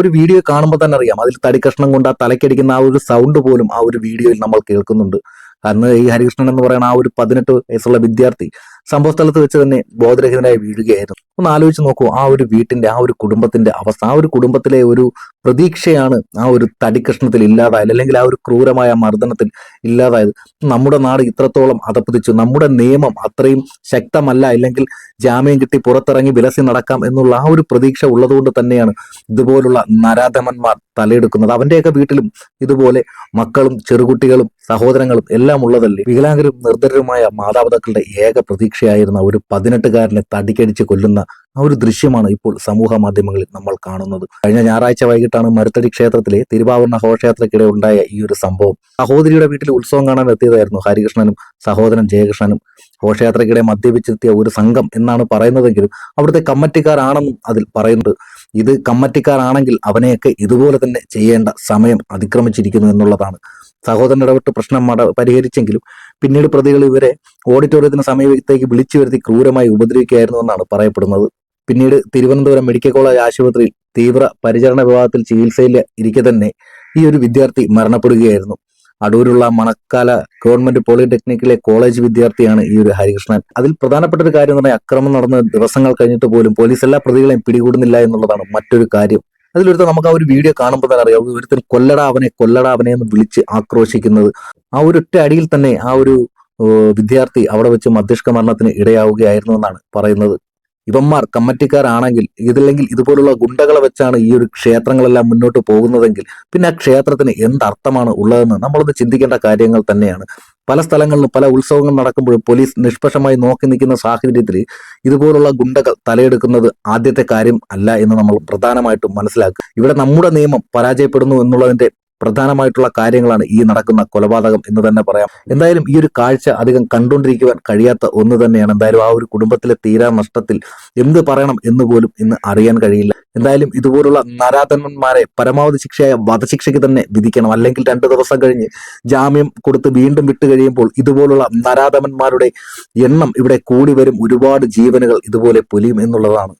ഒരു വീഡിയോ കാണുമ്പോൾ തന്നെ അറിയാം, അതിൽ തടിക്കഷ്ണം കൊണ്ട് ആ തലക്കടിക്കുന്ന ആ ഒരു സൗണ്ട് പോലും ആ ഒരു വീഡിയോയിൽ നമ്മൾ കേൾക്കുന്നുണ്ട്. കാരണം ഈ ഹരികൃഷ്ണൻ എന്ന് പറയുന്ന ആ ഒരു 18 വയസ്സുള്ള വിദ്യാർത്ഥി സംഭവ സ്ഥലത്ത് വെച്ച് തന്നെ ബോധരഹിതനായി വീഴുകയായിരുന്നു. ഒന്ന് ആലോചിച്ച് നോക്കൂ, ആ ഒരു വീട്ടിന്റെ ആ ഒരു കുടുംബത്തിന്റെ അവസ്ഥ. ആ ഒരു കുടുംബത്തിലെ ഒരു പ്രതീക്ഷയാണ് ആ ഒരു തടിക്കഷ്ണത്തിൽ ഇല്ലാതായത്, അല്ലെങ്കിൽ ആ ഒരു ക്രൂരമായ മർദ്ദനത്തിൽ ഇല്ലാതായത്. നമ്മുടെ നാട് ഇത്രത്തോളം അധപ്പതിച്ചു, നമ്മുടെ നിയമം അത്രയും ശക്തമല്ല, അല്ലെങ്കിൽ ജാമ്യം കിട്ടി പുറത്തിറങ്ങി വിലസി നടക്കാം എന്നുള്ള ആ ഒരു പ്രതീക്ഷ ഉള്ളതുകൊണ്ട് തന്നെയാണ് ഇതുപോലുള്ള നരാധമന്മാർ തലയെടുക്കുന്നത്. അവന്റെയൊക്കെ വീട്ടിലും ഇതുപോലെ മക്കളും ചെറുകുട്ടികളും സഹോദരങ്ങളും എല്ലാം ഉള്ളതല്ലേ. വികലാംഗരും നിർദ്ധരരുമായ മാതാപിതാക്കളുടെ ഏക പ്രതീക്ഷയായിരുന്ന ഒരു 18-കാരനെ തടിക്കടിച്ച് കൊല്ലുന്ന ആ ഒരു ദൃശ്യമാണ് ഇപ്പോൾ സമൂഹ മാധ്യമങ്ങളിൽ നമ്മൾ കാണുന്നത്. കഴിഞ്ഞ ഞായറാഴ്ച വൈകിട്ടാണ് മരുത്തടി ക്ഷേത്രത്തിലെ തിരുവാഭരണ ഘോഷയാത്രയ്ക്കിടെ ഉണ്ടായ ഈ ഒരു സംഭവം. സഹോദരിയുടെ വീട്ടിൽ ഉത്സവം കാണാൻ എത്തിയതായിരുന്നു ഹരികൃഷ്ണനും സഹോദരൻ ജയകൃഷ്ണനും. ഘോഷയാത്രയ്ക്കിടെ മദ്യപിച്ചെത്തിയ ഒരു സംഘം എന്നാണ് പറയുന്നതെങ്കിലും അവിടുത്തെ കമ്മറ്റിക്കാരാണെന്നും അതിൽ പറയുന്നുണ്ട്. ഇത് കമ്മറ്റിക്കാരാണെങ്കിൽ അവനെയൊക്കെ ഇതുപോലെ തന്നെ ചെയ്യേണ്ട സമയം അതിക്രമിച്ചിരിക്കുന്നു എന്നുള്ളതാണ്. സഹോദരൻ ഇടപെട്ട് പ്രശ്നം പരിഹരിച്ചെങ്കിലും പിന്നീട് പ്രതികൾ ഇവരെ ഓഡിറ്റോറിയത്തിന് സമീപത്തേക്ക് വിളിച്ചു വരുത്തി ക്രൂരമായി ഉപദ്രവിക്കുകയായിരുന്നു എന്നാണ് പറയപ്പെടുന്നത്. പിന്നീട് തിരുവനന്തപുരം മെഡിക്കൽ കോളേജ് ആശുപത്രിയിൽ തീവ്ര പരിചരണ വിഭാഗത്തിൽ ചികിത്സയിൽ ഇരിക്കെ തന്നെ ഈ ഒരു വിദ്യാർത്ഥി മരണപ്പെടുകയായിരുന്നു. അടൂരുള്ള മണക്കാല ഗവൺമെന്റ് പോളിടെക്നിക്കിലെ കോളേജ് വിദ്യാർത്ഥിയാണ് ഈ ഒരു ഹരികൃഷ്ണൻ. അതിൽ പ്രധാനപ്പെട്ട ഒരു കാര്യം എന്ന് പറഞ്ഞാൽ, അക്രമം നടന്ന ദിവസങ്ങൾ കഴിഞ്ഞിട്ട് പോലും പോലീസ് എല്ലാ പ്രതികളെയും പിടികൂടുന്നില്ല എന്നുള്ളതാണ് മറ്റൊരു കാര്യം. അതിലൊരുത്ത നമുക്ക് ആ ഒരു വീഡിയോ കാണുമ്പോൾ തന്നെ അറിയാം, ഒരുത്തൻ കൊല്ലടാ അവനെ എന്ന് വിളിച്ച് ആക്രോശിക്കുന്നത്. ആ ഒരു ഒറ്റ അടിയിൽ തന്നെ ആ ഒരു വിദ്യാർത്ഥി അവിടെ വെച്ച് മസ്തിഷ്ക മരണത്തിന് ഇടയാവുകയായിരുന്നു എന്നാണ് പറയുന്നത്. ഇവന്മാർ കമ്മറ്റിക്കാരാണെങ്കിൽ, ഇതില്ലെങ്കിൽ ഇതുപോലുള്ള ഗുണ്ടകളെ വെച്ചാണ് ഈ ഒരു ക്ഷേത്രങ്ങളെല്ലാം മുന്നോട്ട് പോകുന്നതെങ്കിൽ പിന്നെ ആ ക്ഷേത്രത്തിന് എന്തർത്ഥമാണ് ഉള്ളതെന്ന് നമ്മളൊന്ന് ചിന്തിക്കേണ്ട കാര്യങ്ങൾ തന്നെയാണ്. പല സ്ഥലങ്ങളിലും പല ഉത്സവങ്ങൾ നടക്കുമ്പോഴും പോലീസ് നിഷ്പക്ഷമായി നോക്കി നിൽക്കുന്ന സാഹചര്യത്തിൽ ഇതുപോലുള്ള ഗുണ്ടകൾ തലയെടുക്കുന്നത് ആദ്യത്തെ കാര്യം അല്ല എന്ന് നമ്മൾ പ്രധാനമായിട്ടും മനസ്സിലാക്കുക. ഇവിടെ നമ്മുടെ നിയമം പരാജയപ്പെടുന്നു എന്നുള്ളതിന്റെ പ്രധാനമായിട്ടുള്ള കാര്യങ്ങളാണ് ഈ നടക്കുന്ന കൊലപാതകം എന്ന് തന്നെ പറയാം. എന്തായാലും ഈ ഒരു കാഴ്ച അധികം കണ്ടുകൊണ്ടിരിക്കുവാൻ കഴിയാത്ത ഒന്ന് തന്നെയാണ്. എന്തായാലും ആ ഒരു കുടുംബത്തിലെ തീരാ നഷ്ടത്തിൽ എന്ത് പറയണം എന്ന് പോലും ഇന്ന് അറിയാൻ കഴിയില്ല. എന്തായാലും ഇതുപോലുള്ള നരാധന്മാരെ പരമാവധി ശിക്ഷയായ വധശിക്ഷയ്ക്ക് തന്നെ വിധിക്കണം. അല്ലെങ്കിൽ 2 ദിവസം കഴിഞ്ഞ് ജാമ്യം കൊടുത്ത് വീണ്ടും വിട്ടു കഴിയുമ്പോൾ ഇതുപോലുള്ള നരാധമന്മാരുടെ എണ്ണം ഇവിടെ കൂടി വരും. ഒരുപാട് ജീവനുകൾ ഇതുപോലെ പൊലിയും എന്നുള്ളതാണ്.